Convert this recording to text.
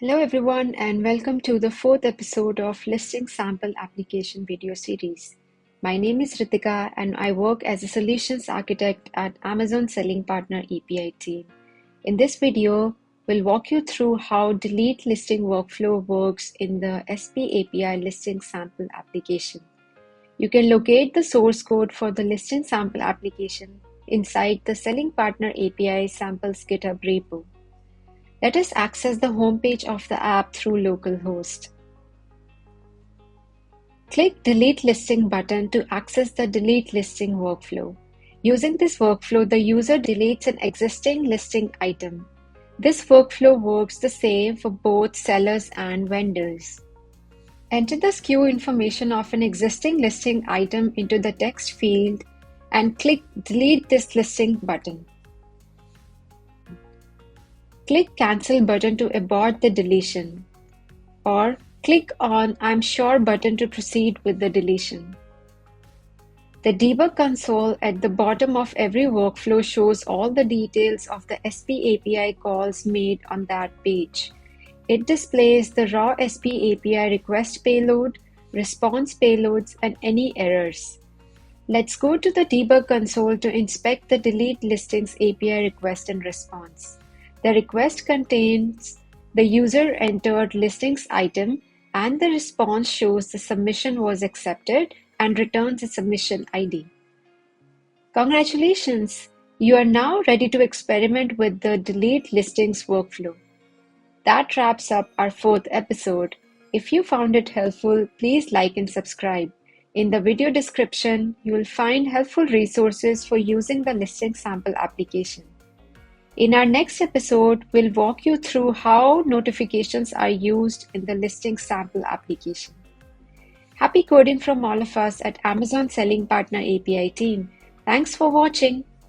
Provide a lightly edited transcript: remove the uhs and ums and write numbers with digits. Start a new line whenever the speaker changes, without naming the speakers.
Hello everyone and welcome to the fourth episode of Listing Sample Application video series. My name is Ritika and I work as a solutions architect at Amazon Selling Partner API team. In this video, we'll walk you through how delete listing workflow works in the SP API listing sample application. You can locate the source code for the listing sample application inside the Selling Partner API samples GitHub repo. Let us access the homepage of the app through localhost. Click Delete Listing button to access the Delete Listing workflow. Using this workflow, the user deletes an existing listing item. This workflow works the same for both sellers and vendors. Enter the SKU information of an existing listing item into the text field and click Delete this listing button. Click Cancel button to abort the deletion, or click on I'm sure button to proceed with the deletion. The debug console at the bottom of every workflow shows all the details of the SP API calls made on that page. It displays the raw SP API request payload, response payloads, and any errors. Let's go to the debug console to inspect the delete listings API request and response. The request contains the user entered listings item and the response shows the submission was accepted and returns a submission ID. Congratulations! You are now ready to experiment with the delete listings workflow. That wraps up our fourth episode. If you found it helpful, please like and subscribe. In the video description, you will find helpful resources for using the listing sample application. In our next episode, we'll walk you through how notifications are used in the listing sample application. Happy coding from all of us at Amazon Selling Partner API team. Thanks for watching.